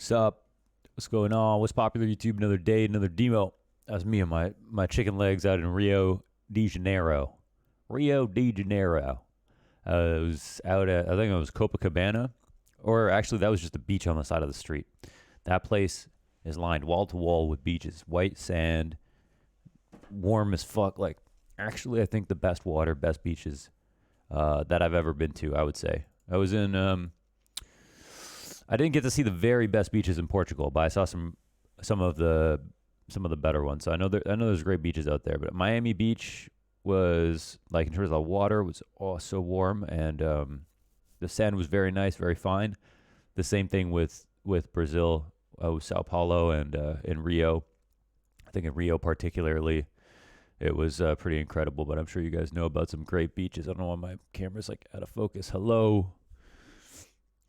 Sup? What's going on? What's popular YouTube? Another day, another demo. That was me and my chicken legs out in Rio de Janeiro. Rio de Janeiro. It was out at, I think it was Copacabana. Or actually, that was just a beach on the side of the street. That place is lined wall to wall with beaches. White sand, warm as fuck. Like, actually, I think the best water, best beaches that I've ever been to, I would say. I was in... I didn't get to see the very best beaches in Portugal, but I saw some of the better ones. So I know there's great beaches out there, but Miami Beach was, like, in terms of the water, was so warm, and the sand was very nice, very fine. The same thing with Brazil, Sao Paulo, and in Rio. I think in Rio particularly, it was pretty incredible. But I'm sure you guys know about some great beaches. I don't know why my camera's like out of focus. Hello.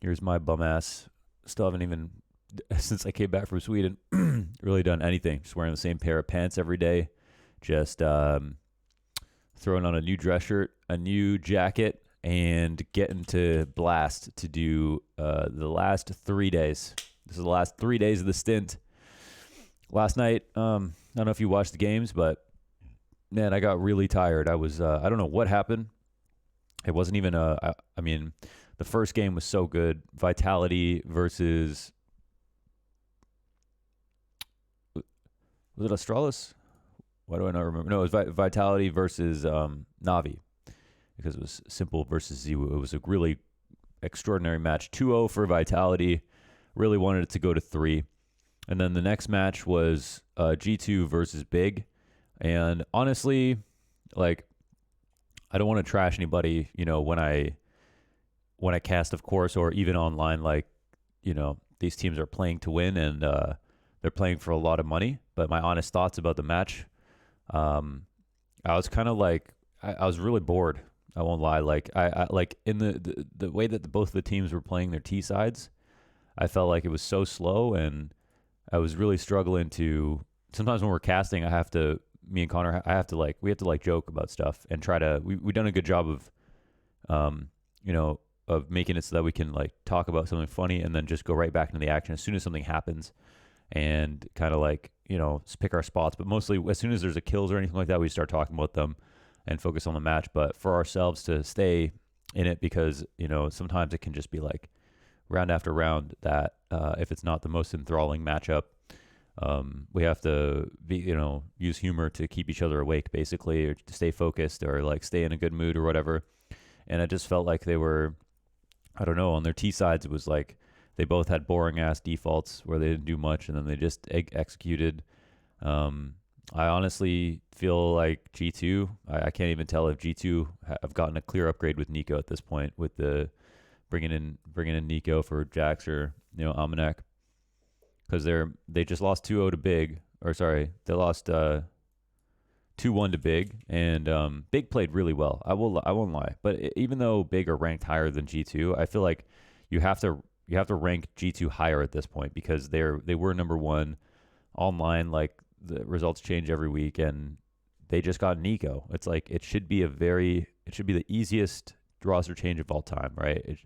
Here's my bum ass. Still haven't even, since I came back from Sweden, really done anything. Just wearing the same pair of pants every day. Just throwing on a new dress shirt, a new jacket, and getting to blast to do the last 3 days. This is the last 3 days of the stint. Last night, I don't know if you watched the games, but man, I got really tired. I was, I don't know what happened. It wasn't even I mean, the first game was so good. Vitality versus... Was it Astralis? Why do I not remember? No, it was Vitality versus Navi. Because it was Simple versus Ziwu. It was a really extraordinary match. 2-0 for Vitality. Really wanted it to go to 3. And then the next match was G2 versus Big. And honestly, like, I don't want to trash anybody, you know, when I cast, of course, or even online, like, you know, these teams are playing to win, and they're playing for a lot of money. But my honest thoughts about the match, I was kind of like, I was really bored. I won't lie. Like, I like in the way that both the teams were playing their T sides, I felt like it was so slow, and I was really struggling to. Sometimes when we're casting, me and Connor, we have to like joke about stuff and try to. We've done a good job of, you know, of making it so that we can like talk about something funny and then just go right back into the action as soon as something happens, and kind of like, you know, pick our spots. But mostly as soon as there's a kills or anything like that, we start talking about them and focus on the match. But for ourselves to stay in it, because, you know, sometimes it can just be like round after round that if it's not the most enthralling matchup, we have to be, you know, use humor to keep each other awake, basically, or to stay focused, or like stay in a good mood or whatever. And I just felt like they were, I don't know, on their T sides, it was like they both had boring ass defaults where they didn't do much, and then they just executed. I honestly feel like G2, I can't even tell if G2 have gotten a clear upgrade with Nico at this point, with the bringing in Nico for Jax, or, you know, Amanek, because they just lost 2-0 to Big, or sorry, they lost 2-1 to Big, and Big played really well. I won't lie, but even though Big are ranked higher than G2, I feel like you have to rank G2 higher at this point, because they were number one online. Like, the results change every week, and they just got Nico. It's like it should be the easiest roster change of all time, right?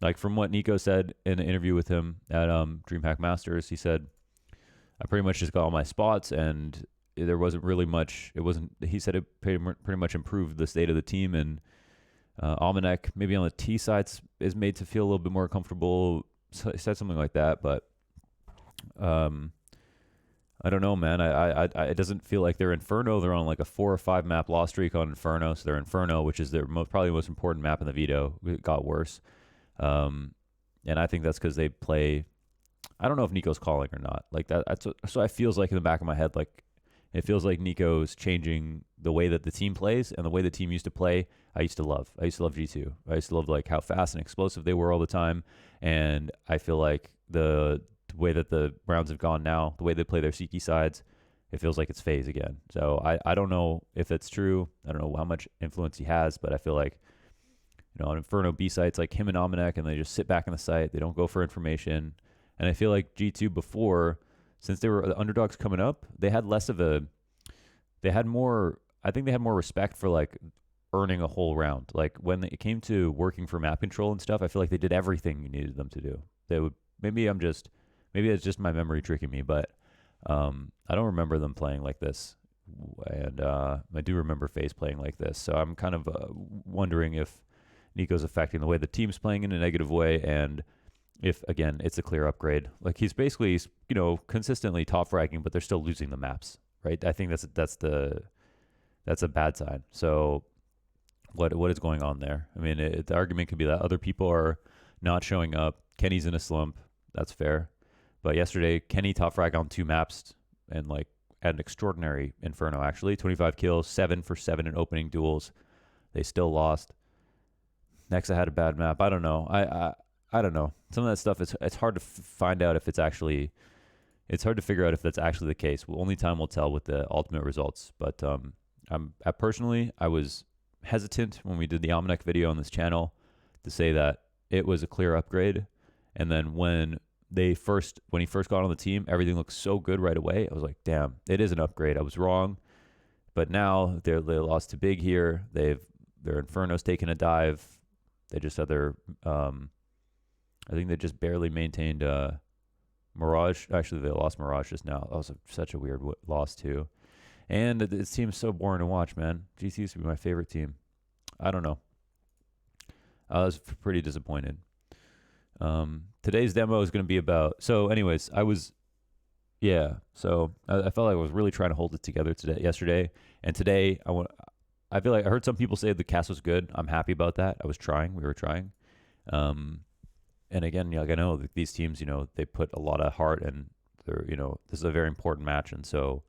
Like, from what Nico said in an interview with him at DreamHack Masters, he said, I pretty much just got all my spots, and there wasn't really much. He said it pretty much improved the state of the team, and Almanac maybe on the T sides is made to feel a little bit more comfortable. So he said something like that, but I don't know, man. I it doesn't feel like they're Inferno. They're on like a 4 or 5 map loss streak on Inferno, so they're Inferno, which is their probably the most important map in the veto. It got worse, and I think that's because they play. I don't know if Nico's calling or not. Like that. So it feels like in the back of my head, like it feels like Nico's changing the way that the team plays, and the way the team used to play. I used to love G2. I used to love like how fast and explosive they were all the time, and I feel like the way that the rounds have gone now, the way they play their CT sides, it feels like it's phase again. So I don't know if it's true. I don't know how much influence he has, but I feel like, you know, on Inferno B sites, like him and Almanac, and they just sit back in the site. They don't go for information. And I feel like G2 before, since they were the underdogs coming up, they had more respect for like earning a whole round. Like when it came to working for map control and stuff, I feel like they did everything you needed them to do. Maybe Maybe it's just my memory tricking me, but I don't remember them playing like this. And I do remember FaZe playing like this. So I'm kind of wondering if Nico's affecting the way the team's playing in a negative way, and if, again, it's a clear upgrade. Like, he's basically, you know, consistently top fragging, but they're still losing the maps, right? I think that's a bad sign. So what is going on there? I mean, the argument could be that other people are not showing up. Kenny's in a slump. That's fair. But yesterday, Kenny top frag on 2 maps and, like, had an extraordinary Inferno, actually. 25 kills, 7 for 7 in opening duels. They still lost. Nexa had a bad map. I don't know. I don't know. Some of that stuff, it's hard to find out if it's actually, it's hard to figure out if that's actually the case. Well, only time will tell with the ultimate results. But personally, I was hesitant when we did the Almanac video on this channel to say that it was a clear upgrade. And then when he first got on the team, everything looked so good right away. I was like, damn, it is an upgrade. I was wrong. But now they lost to Big here. Their Inferno's taken a dive. They just had their, I think they just barely maintained Mirage. Actually, they lost Mirage just now. That was such a weird loss too. And it seems so boring to watch, man. GC used to be my favorite team. I don't know. I was pretty disappointed. Today's demo is going to be about, so anyways, I felt like I was really trying to hold it together yesterday. And today, I feel like I heard some people say the cast was good. I'm happy about that. We were trying. And again, like, I know that these teams, you know, they put a lot of heart, and they're, you know, this is a very important match. And so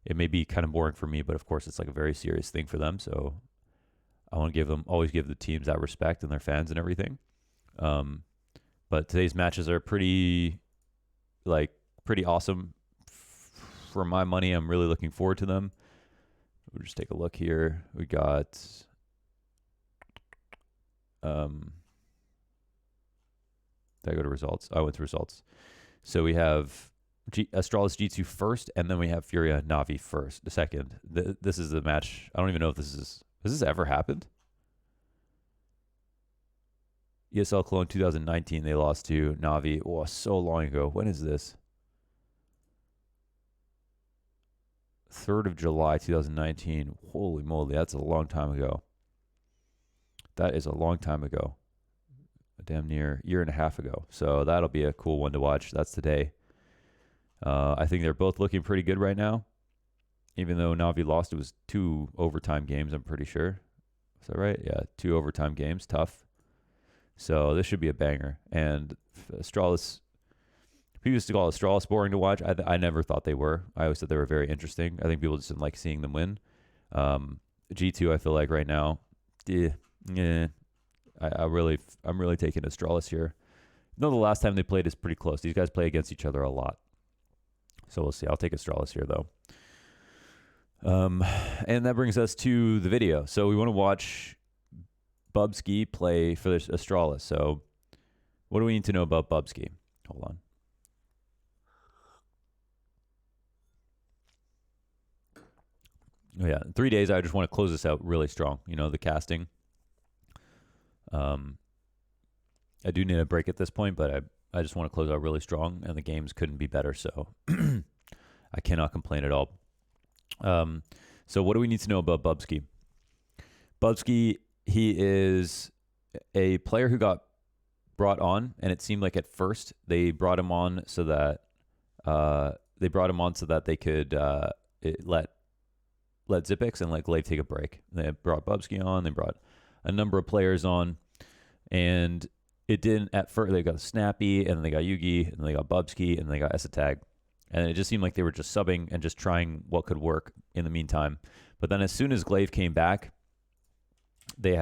it may be kind of boring for me, but of course it's like a very serious thing for them. So I want to always give the teams that respect and their fans and everything. But today's matches are pretty awesome. For my money, I'm really looking forward to them. We'll just take a look here. We got, did I go to results? I went to results. So we have Astralis G2 first, and then we have Furia Na'Vi second. This is the match. I don't even know if has this ever happened? ESL Cologne 2019, they lost to Na'Vi. Oh, so long ago. When is this? 3rd of July 2019. Holy moly, that's a long time ago. That is a long time ago. A damn near year and a half ago. So that'll be a cool one to watch. That's today. I think they're both looking pretty good right now. Even though Na'Vi lost, it was 2 overtime games, I'm pretty sure. Is that right? Yeah, 2 overtime games. Tough. So this should be a banger. And Astralis, people used to call Astralis boring to watch. I never thought they were. I always thought they were very interesting. I think people just didn't like seeing them win. G2, I feel like right now, I'm really taking Astralis here. No, the last time they played is pretty close. These guys play against each other a lot. So we'll see. I'll take Astralis here, though. And that brings us to the video. So we want to watch Bubzkji play for this Astralis. So what do we need to know about Bubzkji? Hold on. Oh, yeah, in 3 days, I just want to close this out really strong. You know, the casting. I do need a break at this point, but I just want to close out really strong, and the games couldn't be better, so I cannot complain at all. So what do we need to know about Bubzkji? Bubzkji, he is a player who got brought on, and it seemed like at first they brought him on so that they could let Xyp9x and let Glaive take a break. They brought Bubzkji on. They brought a number of players on, and it didn't at first. They got Snappy, and then they got Yugi, and then they got Bubskji, and then they got Esatag. And it just seemed like they were just subbing and just trying what could work in the meantime. But then as soon as Glaive came back, they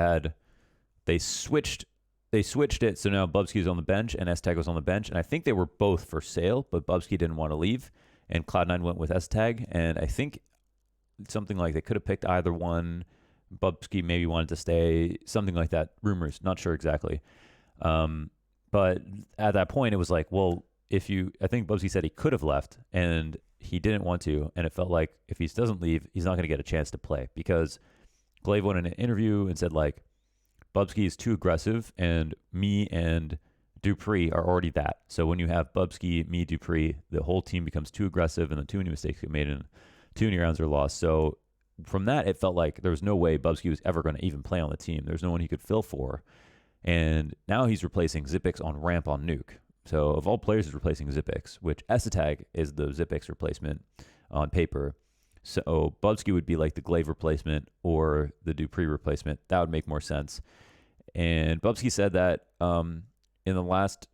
switched it. So now Bubskji's on the bench and Esatag was on the bench. And I think they were both for sale, but Bubskji didn't want to leave. And Cloud9 went with Esatag. And I think something like they could have picked either one. Bubzkji maybe wanted to stay, something like that. Rumors, not sure exactly. But at that point, it was like, well, I think Bubzkji said he could have left, and he didn't want to, and it felt like if he doesn't leave, he's not going to get a chance to play, because Glaive went in an interview and said, like, Bubzkji is too aggressive, and me and Dupree are already that. So when you have Bubzkji, me, Dupree, the whole team becomes too aggressive, and the tuning mistakes get made, and tuning rounds are lost. So from that, it felt like there was no way Bubzkji was ever going to even play on the team. There's no one he could fill for. And now he's replacing Xyp9x on ramp on Nuke. So of all players, he's replacing Xyp9x, which Esatag is the Xyp9x replacement on paper. So Bubzkji would be like the Glaive replacement or the Dupree replacement. That would make more sense. And Bubzkji said that in the last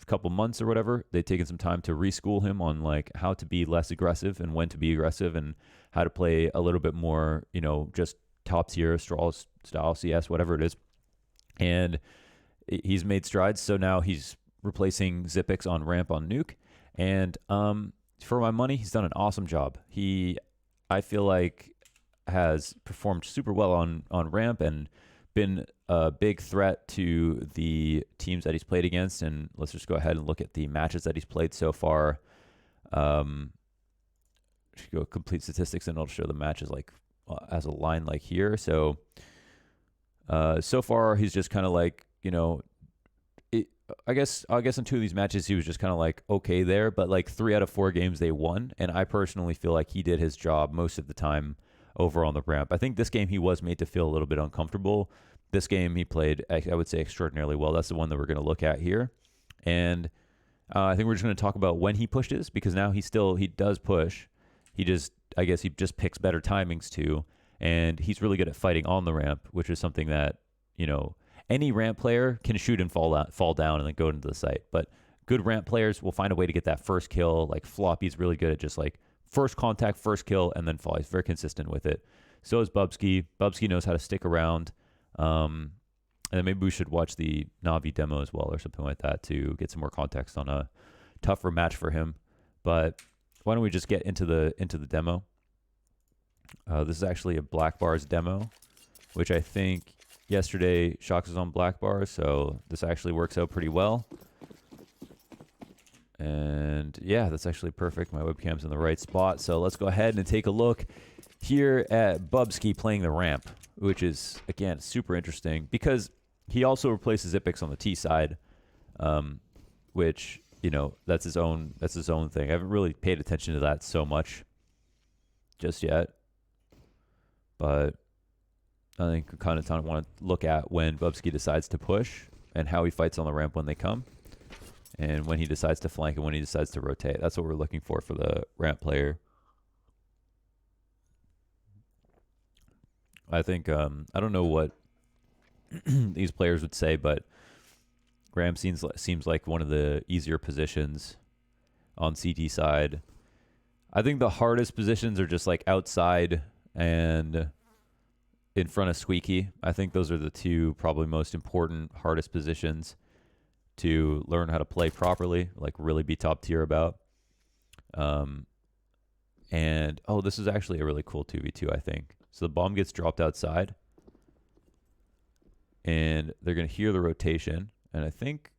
couple months or whatever, they've taken some time to reschool him on like how to be less aggressive and when to be aggressive and how to play a little bit more, you know, just top tier style CS, whatever it is. And he's made strides. So now he's replacing Xyp9x on ramp on Nuke. And for my money, he's done an awesome job. I feel like, has performed super well on ramp and been a big threat to the teams that he's played against. And let's just go ahead and look at the matches that he's played so far. Should go complete statistics, and it'll show the matches like as a line like here. So so far he's just kind of like, you know, I guess in 2 of these matches he was just kind of like okay there, but like 3 out of 4 games they won, and I personally feel like he did his job most of the time over on the ramp. I think this game he was made to feel a little bit uncomfortable. This game he played, I would say, extraordinarily well. That's the one that we're going to look at here. And I think we're just going to talk about when he pushes, because now he does push. I guess he just picks better timings too. And he's really good at fighting on the ramp, which is something that, you know, any ramp player can shoot and fall down and then go into the site. But good ramp players will find a way to get that first kill. Like Floppy's really good at just like first contact, first kill, and then fall. He's very consistent with it. So is Bubzkji. Bubzkji knows how to stick around. And then maybe we should watch the Navi demo as well or something like that to get some more context on a tougher match for him. But why don't we just get into the demo? This is actually a Black Bars demo, which I think yesterday Shox was on Black Bars, so this actually works out pretty well. And yeah, that's actually perfect. My webcam's in the right spot. So let's go ahead and take a look here at Bubzkji playing the ramp, which is, again, super interesting because he also replaces Xyp9x on the T side, which, you know, that's his own thing. I haven't really paid attention to that so much just yet, but I think we kind of want to look at when Bubzkji decides to push and how he fights on the ramp when they come, and when he decides to flank and when he decides to rotate. That's what we're looking for the ramp player. I think, I don't know what these players would say, but ramp seems like one of the easier positions on CT side. I think the hardest positions are just like outside and in front of Squeaky. I think those are the 2 probably most important, hardest positions to learn how to play properly, like really be top tier about. And, oh, this is actually a really cool 2v2, I think. So the bomb gets dropped outside, and they're going to hear the rotation. And I think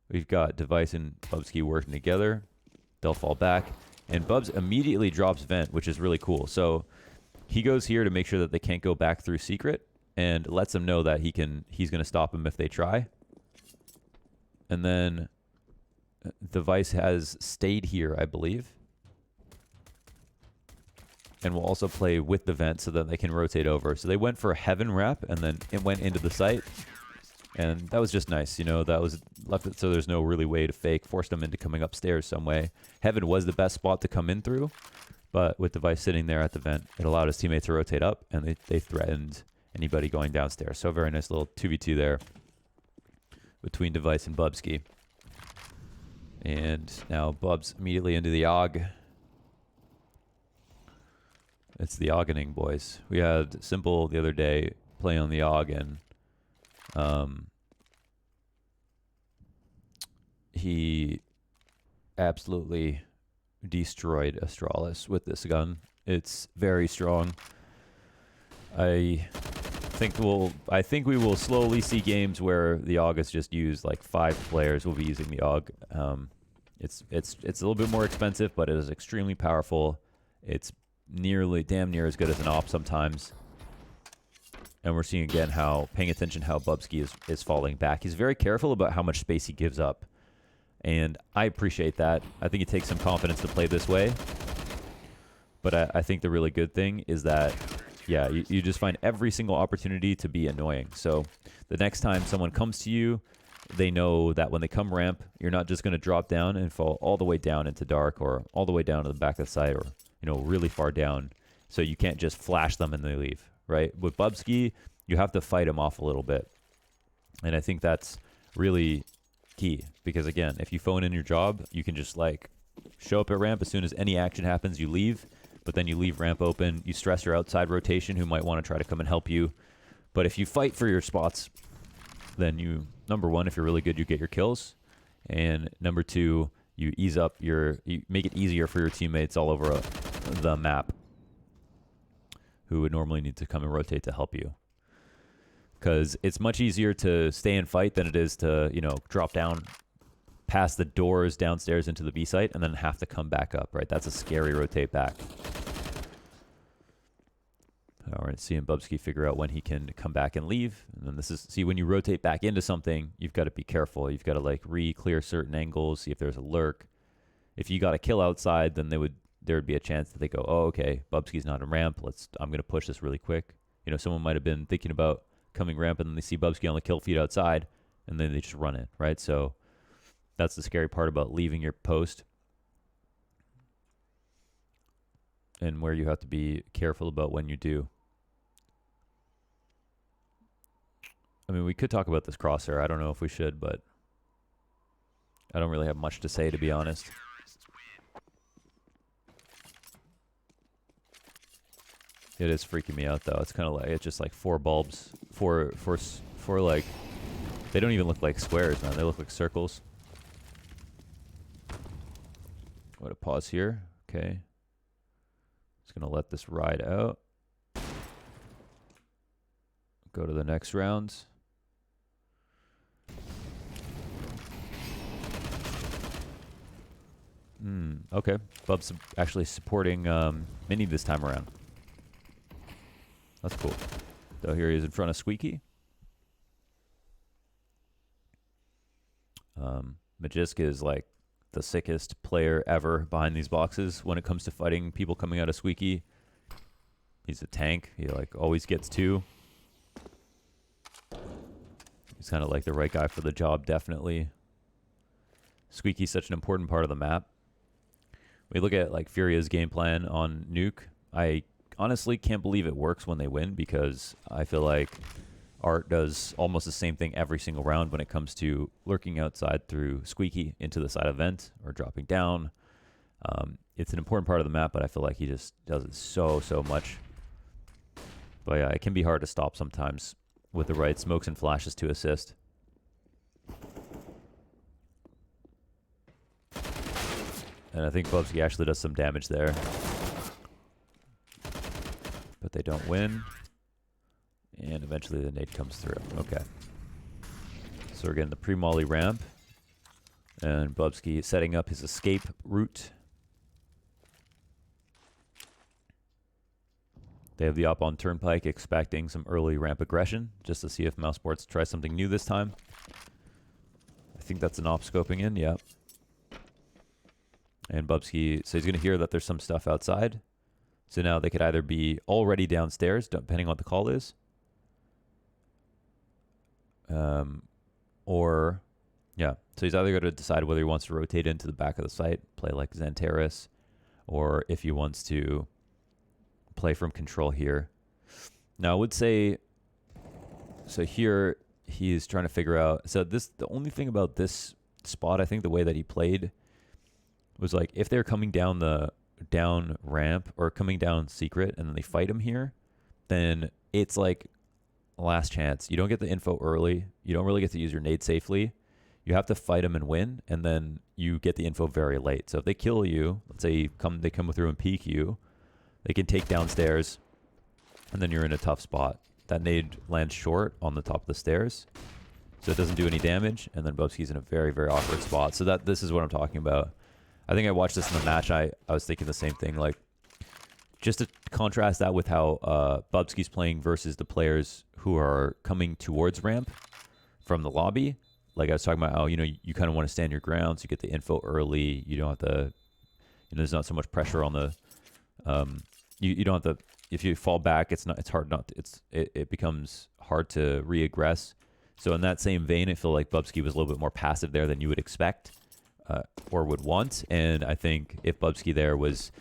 we've got Device and Bubzkji working together. They'll fall back, and Bubs immediately drops vent, which is really cool. So he goes here to make sure that they can't go back through secret, and lets them know that he's going to stop them if they try. And then Device has stayed here, I believe, and will also play with the vent so that they can rotate over. So they went for a Heaven rep, and then it went into the site. And that was just nice, you know, that was left it so there's no really way to fake, forced them into coming upstairs some way. Heaven was the best spot to come in through, but with Device sitting there at the vent, it allowed his teammates to rotate up, and they threatened anybody going downstairs. So a very nice little 2v2 there between Device and Bubzkji. And now Bubs immediately into the AUG. It's the AUGing, boys. We had Simple the other day play on the AUG, and he absolutely destroyed Astralis with this gun. It's very strong. I think we will slowly see games where the AUG is just used. Like 5 players will be using the AUG. It's a little bit more expensive, but it is extremely powerful. It's damn near as good as an op sometimes. And we're seeing again how paying attention how Bubzkji is falling back. He's very careful about how much space he gives up. And I appreciate that. I think it takes some confidence to play this way. But I think the really good thing is that, yeah, you just find every single opportunity to be annoying. So the next time someone comes to you, they know that when they come ramp, you're not just going to drop down and fall all the way down into dark or all the way down to the back of the site or, you know, really far down. So you can't just flash them and they leave, right? With Bubzkji, you have to fight them off a little bit. And I think that's really key because, again, if you phone in your job, you can just, like, show up at ramp. As soon as any action happens, you leave. But then you leave ramp open. You stress your outside rotation who might want to try to come and help you. But if you fight for your spots, then you, number one, if you're really good, you get your kills. And number two, you you make it easier for your teammates all over the map who would normally need to come and rotate to help you. Because it's much easier to stay and fight than it is to, you know, drop down past the doors downstairs into the B site and then have to come back up, right? That's a scary rotate back. All right, seeing Bubzkji figure out when he can come back and leave. And then this is, see, when you rotate back into something, you've got to be careful. You've got to, like, re-clear certain angles, see if there's a lurk. If you got a kill outside, then there would be a chance that they go, oh, okay, Bubzkji's not in ramp. I'm going to push this really quick. You know, someone might have been thinking about coming ramp and then they see Bubzkji on the kill feed outside and then they just run it, right? So that's the scary part about leaving your post and where you have to be careful about when you do. I mean, we could talk about this crosshair. I don't know if we should, but I don't really have much to say, to be honest. It is freaking me out, though. It's kind of like, it's just like four bulbs. Four like, they don't even look like squares, man. They look like circles. I'm going to pause here. Okay. Just going to let this ride out. Go to the next round. Okay. Bub's actually supporting Mini this time around. That's cool. So here he is in front of Squeaky. Magisk is like the sickest player ever behind these boxes when it comes to fighting people coming out of Squeaky. He's a tank. He like always gets two. He's kind of like the right guy for the job, definitely. Squeaky's such an important part of the map. We look at like Furia's game plan on Nuke. I honestly can't believe it works when they win because I feel like Art does almost the same thing every single round when it comes to lurking outside through Squeaky into the side event or dropping down. It's an important part of the map, but I feel like he just does it so much. But yeah, it can be hard to stop sometimes with the right smokes and flashes to assist. And I think Bubzkji actually does some damage there. But they don't win. And eventually the nade comes through. Okay. So we're getting the pre-molly ramp. And Bubzkji setting up his escape route. They have the up on Turnpike, expecting some early ramp aggression, just to see if Mouse Sports tries something new this time. I think that's an op scoping in, yeah. And Bubzkji, so he's going to hear that there's some stuff outside. So now they could either be already downstairs, depending on what the call is. Or, yeah. So he's either going to decide whether he wants to rotate into the back of the site, play like Xantaris, or if he wants to play from control here. Now I would say, so here he's trying to figure out, so the only thing about this spot, I think the way that he played was like, if they're coming down the down ramp or coming down secret and then they fight him here, then it's like last chance. You don't get the info early. You don't really get to use your nade safely. You have to fight him and win, and then you get the info very late. So if they kill you, let's say they come through and peek you, they can take downstairs, and then you're in a tough spot. That nade lands short on the top of the stairs, so it doesn't do any damage, and then Bubzkji's in a very awkward spot. So this is what I'm talking about. I think I watched this in the match. I was thinking the same thing. Like, just to contrast that with how Bubzkji's playing versus the players who are coming towards ramp from the lobby. Like I was talking about how, you know, you kind of want to stand your ground so you get the info early. You don't have to, you know, there's not so much pressure on the, you don't have to, if you fall back, it's hard not to, it becomes hard to re-aggress. So in that same vein, I feel like Bubzkji was a little bit more passive there than you would expect or would want. And I think if Bubzkji there was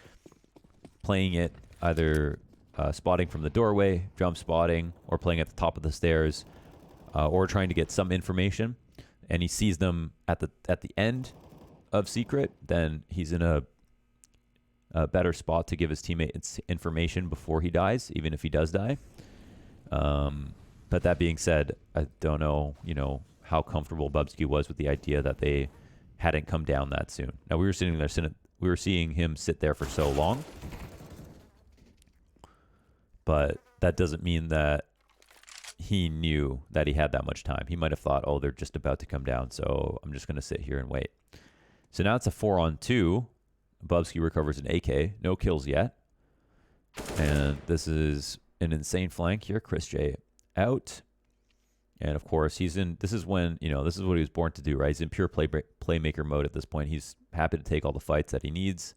playing it either spotting from the doorway, jump spotting, or playing at the top of the stairs, or trying to get some information, and he sees them at the end of secret, then he's in a better spot to give his teammates information before he dies, even if he does die. But that being said, I don't know, you know, how comfortable Bubzkji was with the idea that they hadn't come down that soon. Now we were sitting there, we were seeing him sit there for so long, but that doesn't mean that he knew that he had that much time. He might have thought, oh, they're just about to come down, so I'm just going to sit here and wait. So now it's a 4-on-2. Bubzkji recovers an AK. No kills yet. And this is an insane flank here. Chris J out. And of course, he's in, this is when, you know, this is what he was born to do, right? He's in pure playmaker mode at this point. He's happy to take all the fights that he needs.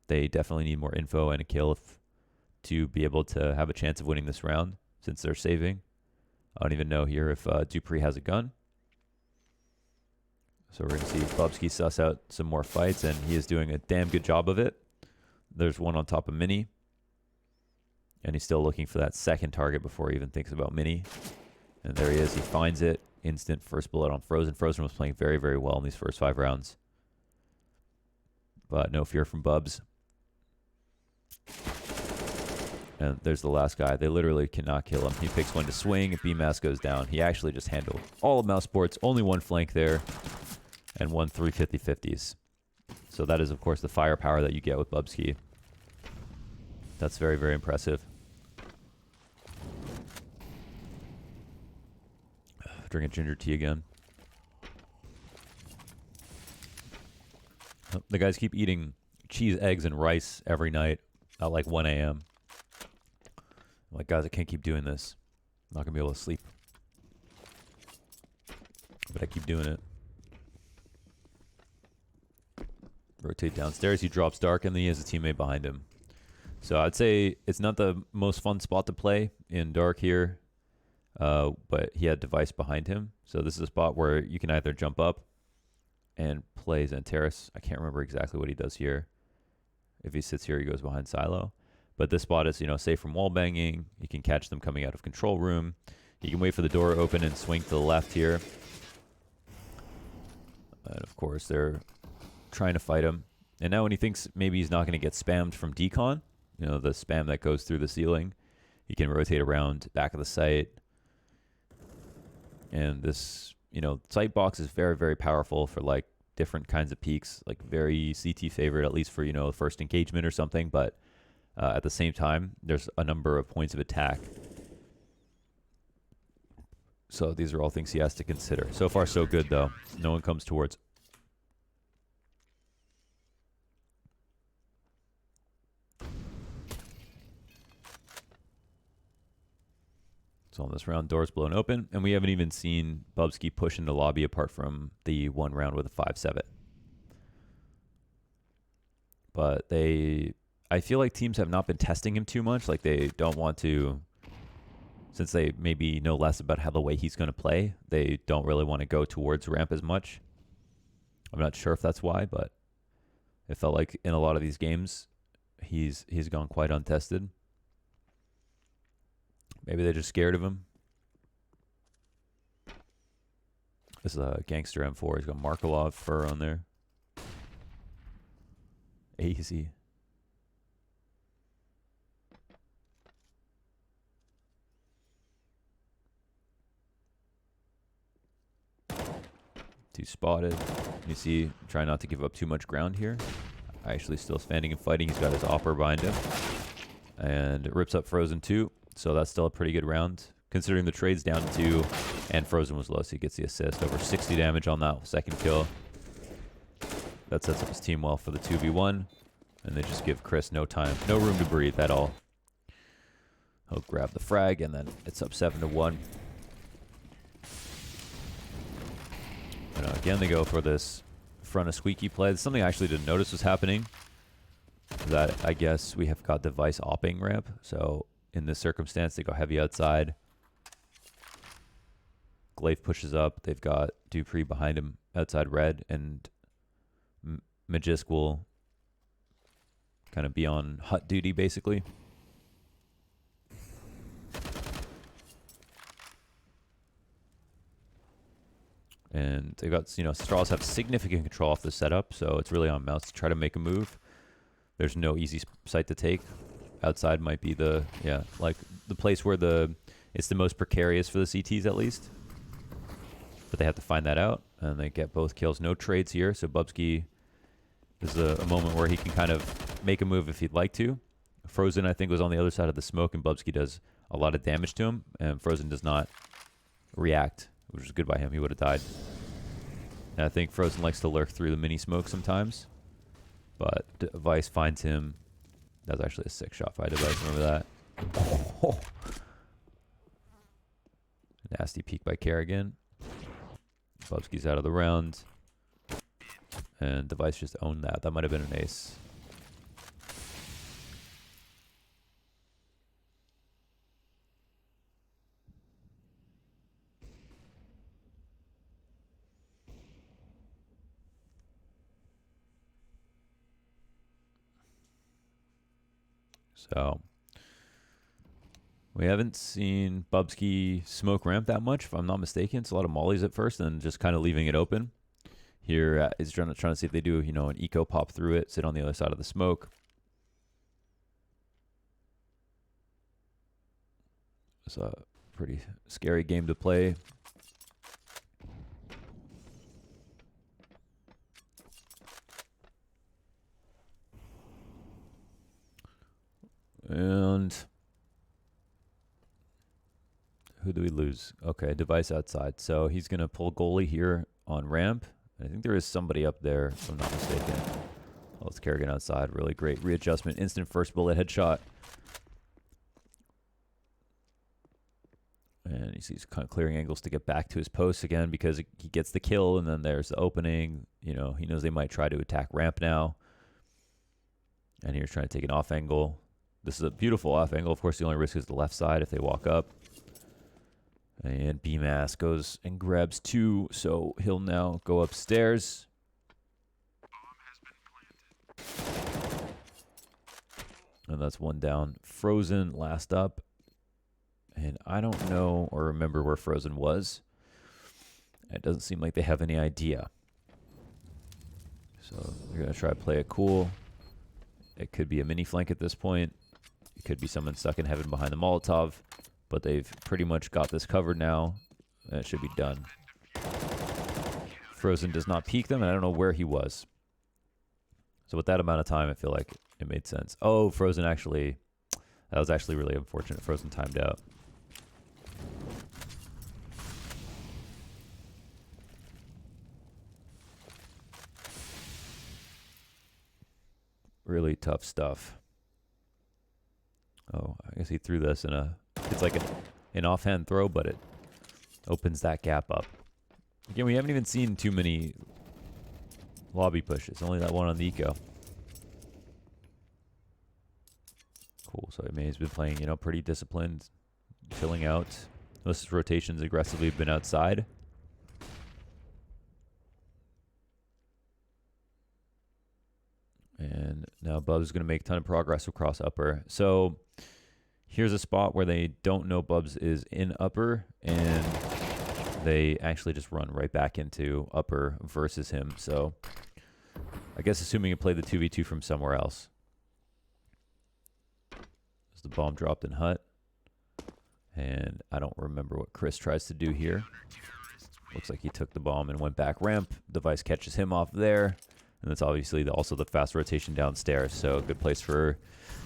They definitely need more info and a kill to be able to have a chance of winning this round, since they're saving. I don't even know here if Dupree has a gun. So we're going to see Bubzkji suss out some more fights, and he is doing a damn good job of it. There's one on top of Mini. And he's still looking for that second target before he even thinks about Mini. And there he is. He finds it. Instant first bullet on Frozen. Frozen was playing very, very well in these first 5 rounds. But no fear from Bubs. And there's the last guy. They literally cannot kill him. He picks one to swing. If B-Mass goes down, he actually just handled all of Mouse Sports. Only one flank there. And won 3 50-50s. So that is, of course, the firepower that you get with Bubzkji. That's very, very impressive. Drink a ginger tea again. The guys keep eating cheese, eggs, and rice every night at like 1 a.m. I'm like, guys, I can't keep doing this. I'm not going to be able to sleep. But I keep doing it. Rotate downstairs. He drops dark, and then he has a teammate behind him. So I'd say it's not the most fun spot to play in dark here. But he had device behind him. So this is a spot where you can either jump up and play Xantaris. I can't remember exactly what he does here. If he sits here, he goes behind Silo. But this spot is, you know, safe from wall banging. You can catch them coming out of control room. You can wait for the door to open and swing to the left here. And of course, they're trying to fight him. And now when he thinks maybe he's not going to get spammed from decon, you know, the spam that goes through the ceiling, he can rotate around back of the site. And this, you know, sight box is very, very powerful for like different kinds of peaks, like very CT favorite, at least for, you know, first engagement or something. But at the same time, there's a number of points of attack. So these are all things he has to consider. So far, so good, though. No one comes towards. So on this round, doors blown open, and we haven't even seen Bubzkji push into lobby apart from the one round with a 5-7. But I feel like teams have not been testing him too much. Like they don't want to, since they maybe know less about how the way he's going to play, they don't really want to go towards ramp as much. I'm not sure if that's why, but it felt like in a lot of these games, he's gone quite untested. Maybe they're just scared of him. This is a gangster M4. He's got Markelov fur on there. Easy. Two spotted. You see, try not to give up too much ground here. Actually still standing and fighting. He's got his Opper behind him. And it rips up Frozen 2. So that's still a pretty good round, considering the trade's down to 2, and Frozen was low, so he gets the assist. Over 60 damage on that second kill. That sets up his team well for the 2v1, and they just give Chris no time, no room to breathe at all. He'll grab the frag, and then it's up 7-1. And again, they go for this front of squeaky play. It's something I actually didn't notice was happening. That I guess we have got device opping ramp. So in this circumstance, they go heavy outside. Glaive pushes up. They've got Dupree behind him outside red, and Magisk will kind of be on hut duty basically. And they've got, you know, Straws have significant control off the setup, so it's really on mouz to try to make a move. There's no easy site to take. Outside might be the, yeah, like the place where it's the most precarious for the CTs at least. But they have to find that out, and they get both kills. No trades here, so Bubzkji is a moment where he can kind of make a move if he'd like to. Frozen, I think, was on the other side of the smoke, and Bubzkji does a lot of damage to him, and Frozen does not react, which is good by him. He would have died. And I think Frozen likes to lurk through the mini smoke sometimes, but Device finds him. That was actually a sick shot by Device. Remember that? Oh. Nasty peek by Kerrigan. Bubzkji's out of the round, and Device just owned that. That might have been an ace. So we haven't seen Bubzkji smoke ramp that much, if I'm not mistaken. It's a lot of mollies at first and just kind of leaving it open. Here is trying to see if they do, you know, an eco pop through it, sit on the other side of the smoke. It's a pretty scary game to play. And who do we lose? Okay, Device outside. So he's going to pull goalie here on ramp. I think there is somebody up there, if I'm not mistaken. Oh, it's Kerrigan outside. Really great readjustment. Instant first bullet headshot. And he's kind of clearing angles to get back to his post again because he gets the kill, and then there's the opening. You know, he knows they might try to attack ramp now. And here's trying to take an off angle. This is a beautiful off angle. Of course, the only risk is the left side if they walk up. And B-Mass goes and grabs 2, so he'll now go upstairs. And that's 1 down. Frozen last up. And I don't know or remember where Frozen was. It doesn't seem like they have any idea. So they're going to try to play it cool. It could be a mini flank at this point. It could be someone stuck in heaven behind the Molotov. But they've pretty much got this covered now. And it should be done. Frozen does not peek them, and I don't know where he was. So with that amount of time, I feel like it made sense. Oh, Frozen actually... That was actually really unfortunate. Frozen timed out. Really tough stuff. Oh, I guess he threw this in a... It's like an offhand throw, but it opens that gap up. Again, we haven't even seen too many lobby pushes. Only that one on the eco. Cool. So I mean, he's been playing, you know, pretty disciplined, chilling out. Most of his rotations aggressively have been outside. And now Bub's going to make a ton of progress across upper. So here's a spot where they don't know Bubs is in upper, and they actually just run right back into upper versus him. So I guess assuming you play the 2v2 from somewhere else. There's the bomb dropped in hut. And I don't remember what Chris tries to do here. Looks like he took the bomb and went back ramp. Device catches him off there. And that's obviously also the fast rotation downstairs. So a good place for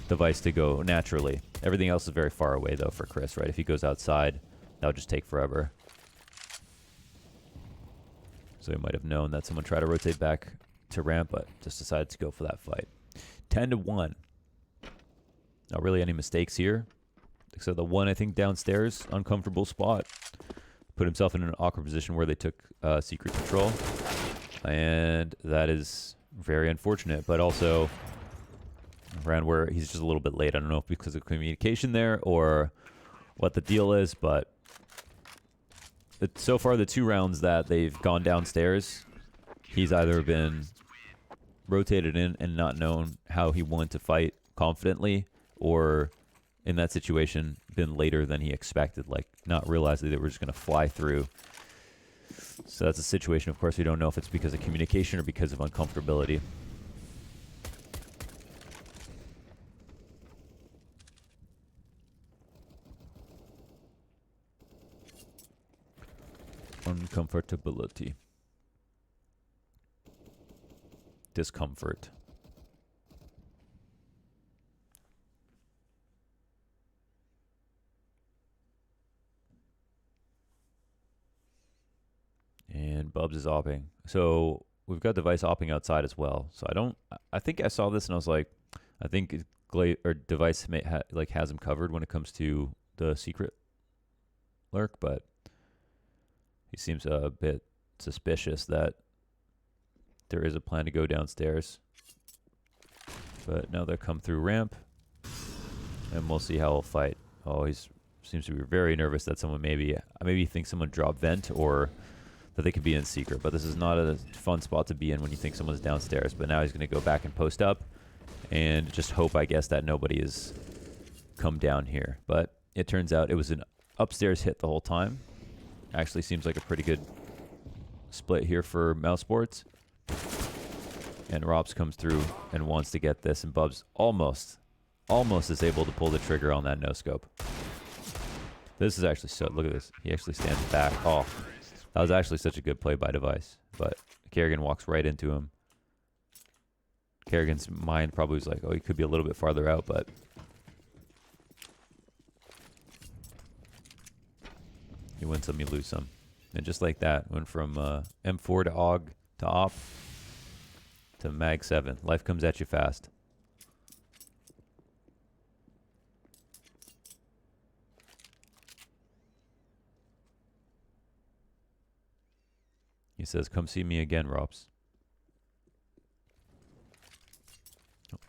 Device to go naturally. Everything else is very far away, though, for Chris, right? If he goes outside, that would just take forever. So he might have known that someone tried to rotate back to ramp, but just decided to go for that fight. 10-1. Not really any mistakes here. So the one, I think, downstairs, uncomfortable spot, put himself in an awkward position where they took secret control. And that is very unfortunate, but also around where he's just a little bit late. I don't know if because of communication there or what the deal is, but so far the 2 rounds that they've gone downstairs, he's either been rotated in and not known how he wanted to fight confidently, or in that situation been later than he expected, like not realizing they were just going to fly through. So that's a situation, of course, we don't know if it's because of communication or because of uncomfortability. Uncomfortability. Discomfort. And Bubs is opping. So we've got Device opping outside as well. So I think I saw this and I was like, I think Device has him covered when it comes to the secret lurk, but he seems a bit suspicious that there is a plan to go downstairs. But now they'll come through ramp, and we'll see how he'll fight. Oh, he seems to be very nervous that someone maybe thinks someone dropped vent or that they could be in secret. But this is not a fun spot to be in when you think someone's downstairs. But now he's going to go back and post up and just hope, I guess, that nobody has come down here. But it turns out it was an upstairs hit the whole time. Actually seems like a pretty good split here for Mouse Sports. And Robs comes through and wants to get this, and Bubs almost is able to pull the trigger on that no-scope. This is actually so... Look at this. He actually stands back. Oh, that was actually such a good play by Device. But Kerrigan walks right into him. Kerrigan's mind probably was like, oh, he could be a little bit farther out, but... You win some, you lose some. And just like that, went from M4 to AUG to OP to Mag 7. Life comes at you fast. He says, come see me again, Robs.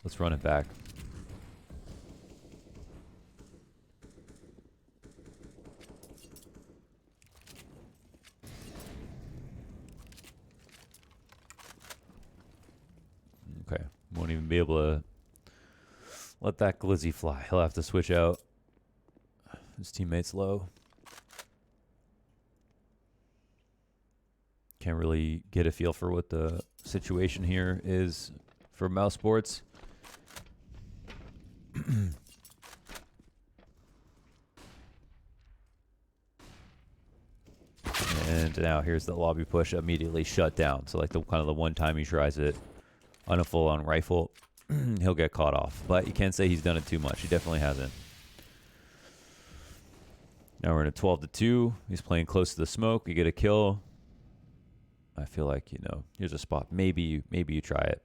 Let's run it back. Okay, won't even be able to let that glizzy fly. He'll have to switch out. His teammate's low. Can't really get a feel for what the situation here is for Mouse Sports. And now here's the lobby push immediately shut down. So like the kind of the one time he tries it on a full-on rifle, he'll get caught off. But you can't say he's done it too much. He definitely hasn't. Now we're in a 12-2. He's playing close to the smoke. You get a kill. I feel like, you know, here's a spot. Maybe you try it.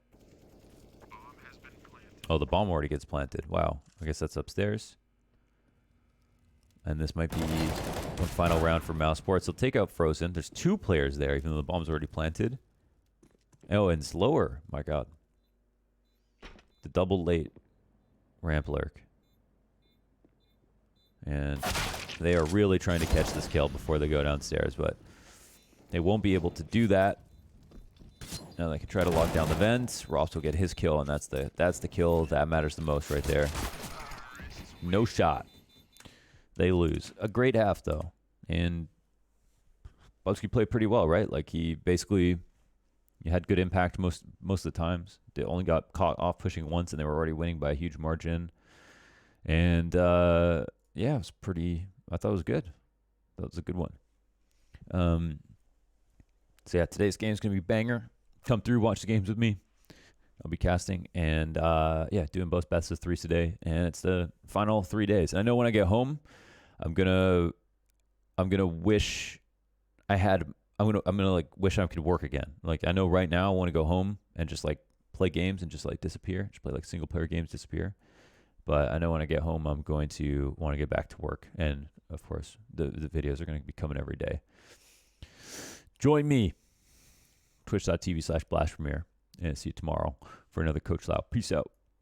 Oh, the bomb already gets planted. Wow. I guess that's upstairs. And this might be one final round for Mouse Sports. They'll take out Frozen. There's 2 players there, even though the bomb's already planted. Oh, and it's lower. My God. The double late ramp lurk. And they are really trying to catch this kill before they go downstairs, but they won't be able to do that. Now they can try to lock down the vents. Ross will get his kill, and that's the kill that matters the most right there. No shot. They lose. A great half, though. And Bubzkji played pretty well, right? Like, he had good impact most of the times. They only got caught off pushing once, and they were already winning by a huge margin. And, yeah, it was pretty... I thought it was good. That was a good one. So, yeah, today's game is going to be banger. Come through, watch the games with me. I'll be casting and, yeah, doing both best of 3s today. And it's the final 3 days. And I know when I get home, I'm gonna wish I had... I'm gonna like wish I could work again. Like, I know right now I want to go home and just like play games and just like disappear. Just play like single player games, disappear. But I know when I get home, I'm going to want to get back to work. And, of course, the videos are going to be coming every day. Join me, twitch.tv/blastpremiere. And see you tomorrow for another Coach Lau. Peace out.